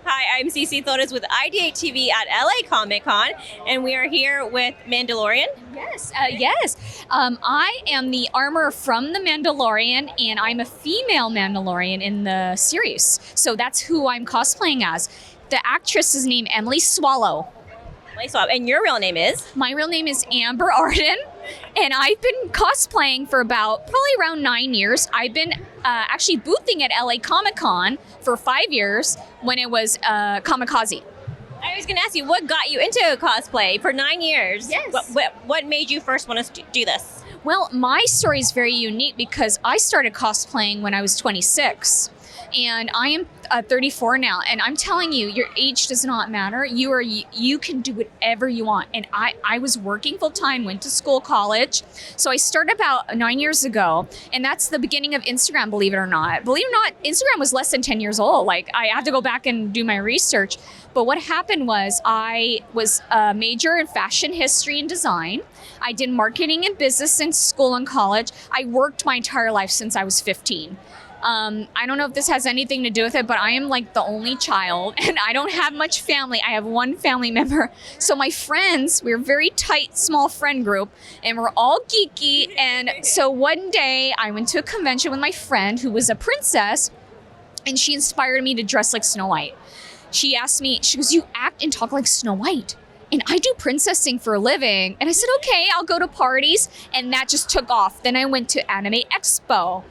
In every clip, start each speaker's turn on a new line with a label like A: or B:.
A: Hi, I'm CeCee Torres with IdeateTV at LA Comic Con, and we are here with Mandalorian.
B: Yes. I am the armor from the Mandalorian, and I'm a female Mandalorian in the series. So that's who I'm cosplaying as. The actress is named Emily Swallow.
A: And your real name is?
B: My real name is Amber Arden, and I've been cosplaying for probably around 9 years. I've been actually boothing at LA Comic Con for 5 years when it was Kamikaze.
A: I was going to ask you, what got you into cosplay for 9 years?
B: Yes.
A: What made you first want to do this?
B: Well, my story is very unique because I started cosplaying when I was 26. And I am 34 now, and I'm telling you, your age does not matter. You can do whatever you want. And I was working full time, went to school, college. So I started about 9 years ago, and that's the beginning of Instagram, believe it or not. Believe it or not, Instagram was less than 10 years old. Like, I had to go back and do my research. But what happened was I was a major in fashion history and design. I did marketing and business in school and college. I worked my entire life since I was 15. I don't know if this has anything to do with it, but I am like the only child and I don't have much family. I have one family member. So my friends, we're a very tight, small friend group, and we're all geeky. And so one day I went to a convention with my friend who was a princess, and she inspired me to dress like Snow White. She asked me, she goes, "You act and talk like Snow White." And I do princessing for a living. And I said, okay, I'll go to parties. And that just took off. Then I went to Anime Expo,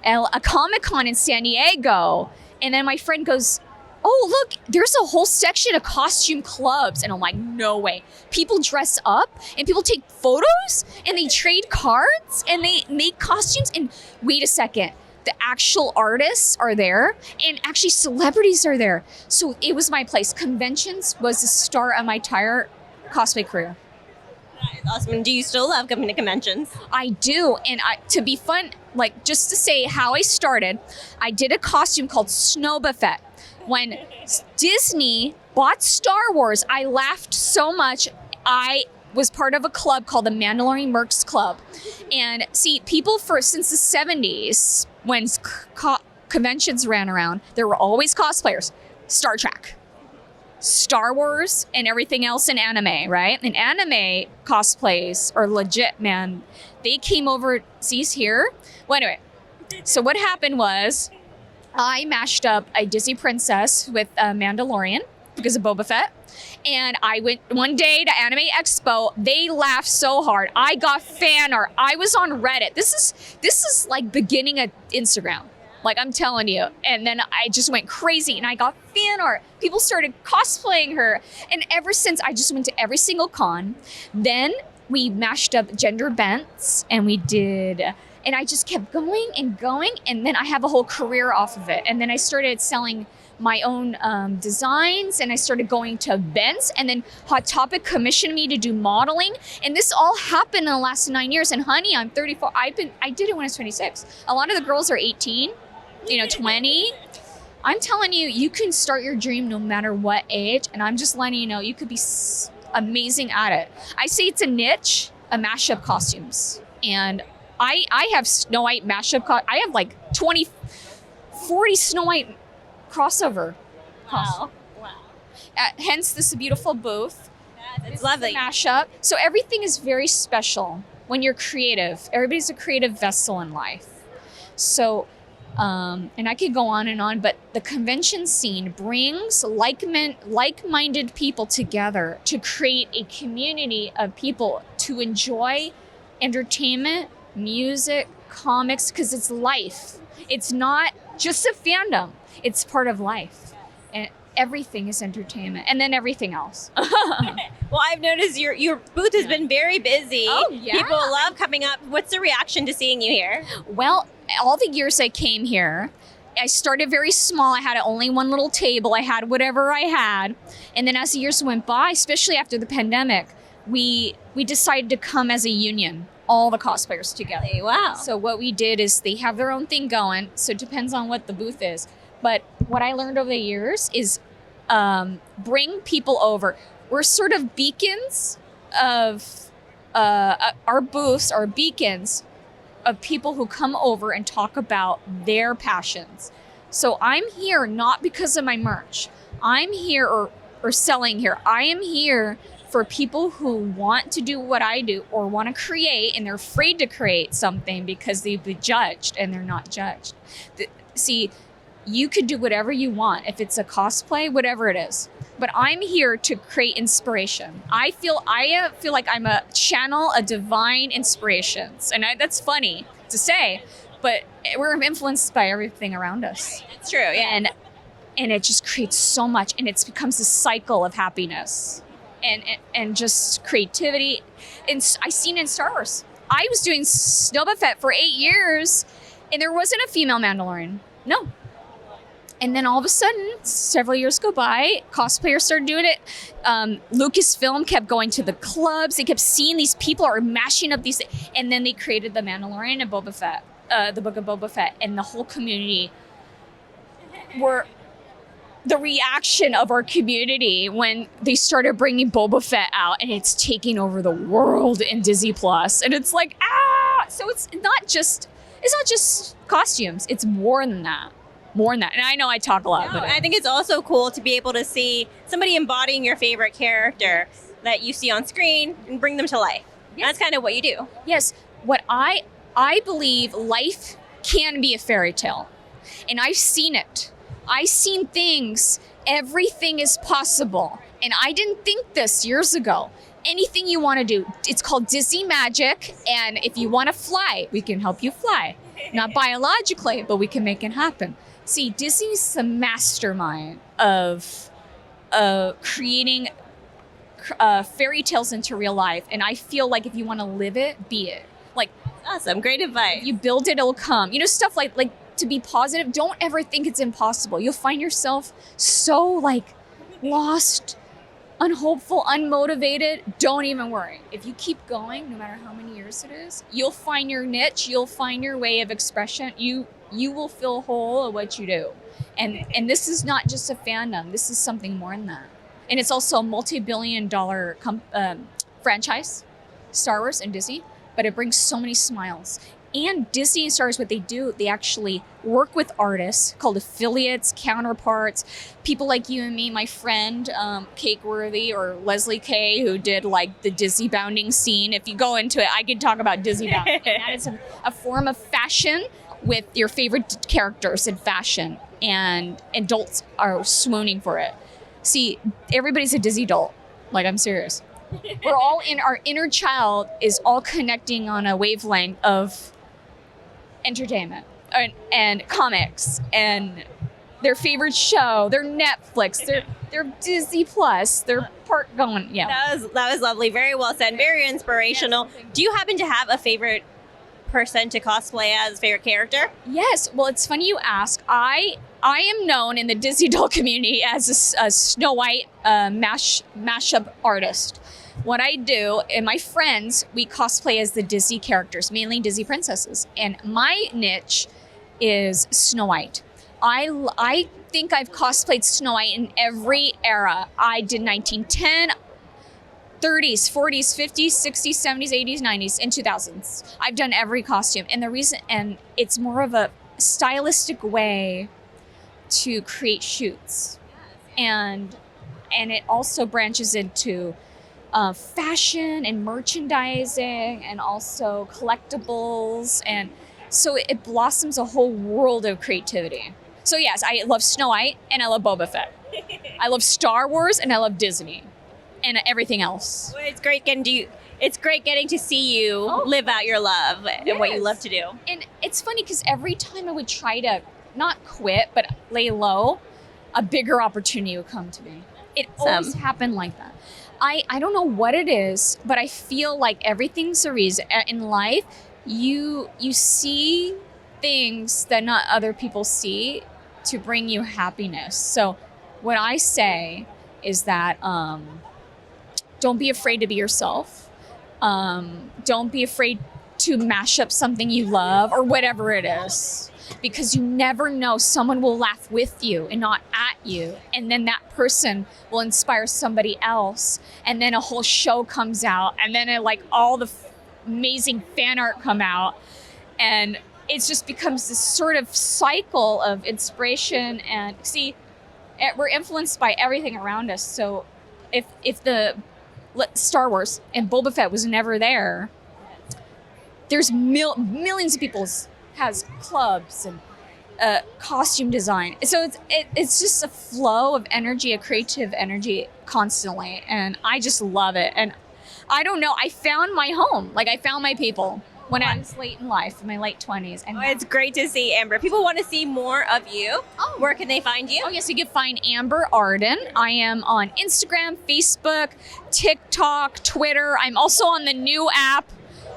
B: a Comic-Con in San Diego. And then my friend goes, "Oh, look, there's a whole section of costume clubs." And I'm like, no way. People dress up and people take photos and they trade cards and they make costumes. And wait a second, the actual artists are there and actually celebrities are there. So it was my place. Conventions was the start of my entire cosplay career.
A: That is awesome. And do you still love coming to conventions?
B: I do. And to be fun, like just to say how I started, I did a costume called Snow Buffet. When Disney bought Star Wars, I laughed so much. I was part of a club called the Mandalorian Mercs Club. And see, people since the 70s, when conventions ran around, there were always cosplayers. Star Trek, Star Wars, and everything else in anime, right? And anime cosplays are legit, man. They came over, see here? Well, anyway, so what happened was I mashed up a Disney princess with a Mandalorian because of Boba Fett. And I went one day to Anime Expo. They laughed so hard. I got fan art. I was on Reddit. This is like beginning of Instagram. Like, I'm telling you. And then I just went crazy and I got fan art. People started cosplaying her. And ever since, I just went to every single con. Then we mashed up gender bents and and I just kept going and going. And then I have a whole career off of it. And then I started selling my own designs, and I started going to events, and then Hot Topic commissioned me to do modeling. And this all happened in the last 9 years. And honey, I'm 34. I did it when I was 26. A lot of the girls are 18, 20. I'm telling you, you can start your dream no matter what age. And I'm just letting you know, you could be amazing at it. I say it's a niche, a mashup costumes. And I have Snow White mashup. I have like 40 Snow White crossover.
A: Wow.
B: Hence this beautiful booth.
A: It's lovely.
B: Mashup. So everything is very special when you're creative. Everybody's a creative vessel in life. So, and I could go on and on, but the convention scene brings like-minded people together to create a community of people to enjoy entertainment, music, comics, because it's life. It's not just a fandom. It's part of life. And everything is entertainment. And then everything else.
A: Well, I've noticed your booth has been very busy.
B: Oh, yeah.
A: People love coming up. What's the reaction to seeing you here?
B: Well, all the years I came here, I started very small. I had only one little table. I had whatever I had. And then as the years went by, especially after the pandemic, we decided to come as a union, all the cosplayers together.
A: Wow.
B: So what we did is they have their own thing going. So it depends on what the booth is. But what I learned over the years is bring people over. We're sort of beacons of our booths are beacons of people who come over and talk about their passions. So I'm here not because of my merch. I'm here or selling here. I am here for people who want to do what I do or want to create, and they're afraid to create something because they'd be judged, and they're not judged. See, you could do whatever you want. If it's a cosplay, whatever it is. But I'm here to create inspiration. I feel like I'm a channel of divine inspirations. And that's funny to say, but we're influenced by everything around us.
A: It's true, yeah.
B: And it just creates so much, and it becomes a cycle of happiness and just creativity. And I seen it in Star Wars. I was doing Snow Fett for 8 years, and there wasn't a female Mandalorian. No. And then all of a sudden, several years go by, cosplayers started doing it. Lucasfilm kept going to the clubs. They kept seeing these people are mashing up these, and then they created the Mandalorian and Boba Fett, the Book of Boba Fett, and the whole community were the reaction of our community when they started bringing Boba Fett out, and it's taking over the world in Disney Plus, and it's like So it's not just costumes. It's more than that. And I know I talk a lot, but
A: I think it's also cool to be able to see somebody embodying your favorite character that you see on screen and bring them to life. Yes. That's kind of what you do.
B: Yes. What I believe life can be a fairy tale. And I've seen it. I've seen things. Everything is possible. And I didn't think this years ago. Anything you want to do. It's called Disney Magic. And if you want to fly, we can help you fly. Not biologically, but we can make it happen. See, Disney's the mastermind of creating fairy tales into real life. And I feel like if you want to live it, be it. Like,
A: awesome. Great advice.
B: You build it, it'll come. You know, stuff like to be positive. Don't ever think it's impossible. You'll find yourself so like lost, unhopeful, unmotivated. Don't even worry. If you keep going, no matter how many years it is, you'll find your niche. You'll find your way of expression. You will feel whole at what you do. And this is not just a fandom. This is something more than that. And it's also a multi-billion-dollar franchise, Star Wars and Disney, but it brings so many smiles. And Disney and Star Wars, what they do, they actually work with artists called affiliates, counterparts, people like you and me, my friend, Cakeworthy or Leslie Kay, who did like the Disney bounding scene. If you go into it, I could talk about Disney bounding. And that is a form of fashion with your favorite characters in fashion, and adults are swooning for it. See, everybody's a Disney adult. Like, I'm serious. We're all our inner child is all connecting on a wavelength of entertainment and comics and their favorite show, their Netflix, their Disney Plus, their park going. Yeah.
A: That was lovely. Very well said. Very inspirational. Yes, do you happen to have a favorite person to cosplay as, favorite character?
B: Yes. Well, it's funny you ask. I am known in the Disney doll community as a Snow White mashup artist. What I do, and my friends, we cosplay as the Disney characters, mainly Disney princesses. And my niche is Snow White. I think I've cosplayed Snow White in every era. I did 1910, 30s, 40s, 50s, 60s, 70s, 80s, 90s, and 2000s. I've done every costume. And the reason, and it's more of a stylistic way to create shoots. And it also branches into fashion and merchandising and also collectibles. And so it blossoms a whole world of creativity. So yes, I love Snow White and I love Boba Fett. I love Star Wars and I love Disney and everything else.
A: Well, it's great getting to see you live out your love and what you love to do.
B: And it's funny because every time I would try to not quit, but lay low, a bigger opportunity would come to me. It always happened like that. I don't know what it is, but I feel like everything's a reason. In life, you see things that not other people see to bring you happiness. So what I say is that don't be afraid to be yourself. Don't be afraid to mash up something you love or whatever it is. Because you never know, someone will laugh with you and not at you. And then that person will inspire somebody else. And then a whole show comes out. And then all the amazing fan art come out. And it just becomes this sort of cycle of inspiration. And see, we're influenced by everything around us. So if the Star Wars and Boba Fett was never there, there's millions of people has clubs and costume design. So it's just a flow of energy, a creative energy constantly, and I just love it. And I don't know, I found my home. Like, I found my people when I was late in life, in my late 20s. And
A: it's great to see, Amber. People want to see more of you. Where can they find you?
B: Oh, yes, you can find Amber Arden. I am on Instagram, Facebook, TikTok, Twitter. I'm also on the new app.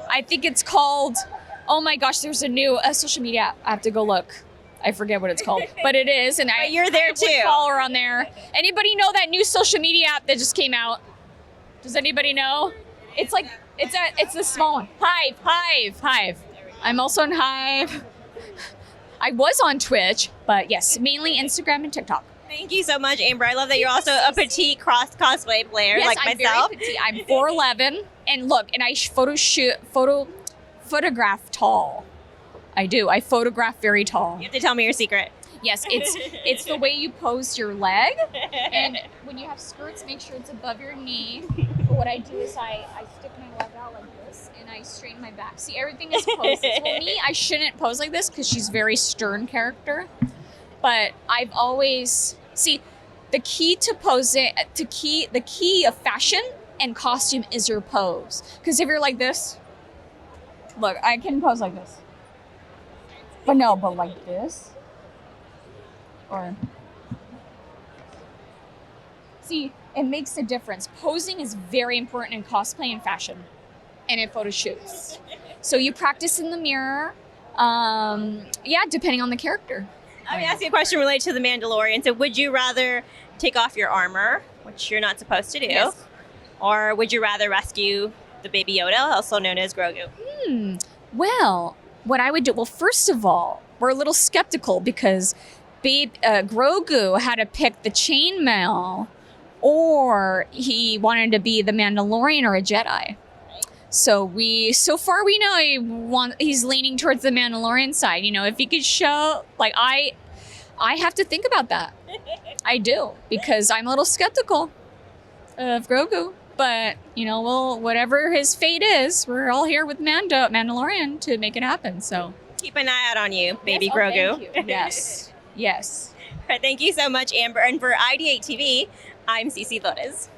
B: I think it's called, oh my gosh, there's a new social media app. I have to go look. I forget what it's called, but it is. And
A: you're there too.
B: Follower on there. Anybody know that new social media app that just came out? Does anybody know? It's like, it's the small one. Hive. I'm also on Hive. I was on Twitch, but yes, mainly Instagram and TikTok.
A: Thank you so much, Amber. I love that you're also a petite cosplay player like myself.
B: Very petite. I'm 4'11", and look, and I photograph tall. I do. I photograph very tall.
A: You have to tell me your secret.
B: Yes, it's the way you pose your leg, and when you have skirts, make sure it's above your knee. But what I do is I stick my leg out like this, and I straighten my back. See, everything is posed. For me, I shouldn't pose like this because she's a very stern character. But I've always the key to posing, the key of fashion and costume is your pose. Because if you're like this, look, I can pose like this, but like this. Or see, it makes a difference. Posing is very important in cosplay and fashion and in photo shoots. So you practice in the mirror, depending on the character.
A: Let me ask you a question related to the Mandalorian. So would you rather take off your armor, which you're not supposed to do,
B: yes,
A: or would you rather rescue the baby Yoda, also known as Grogu?
B: Well, what I would do, first of all, we're a little skeptical because Grogu had to pick the chainmail, or he wanted to be the Mandalorian or a Jedi. So far we know he's leaning towards the Mandalorian side. You know, if he could show, like, I have to think about that. I do, because I'm a little skeptical of Grogu. But, you know, well, whatever his fate is, we're all here with Mandalorian to make it happen. So
A: keep an eye out on you, baby
B: yes,
A: Grogu.
B: Thank you. Yes.
A: All right, thank you so much, Amber. And for IdeateTV, I'm CeCee Torres.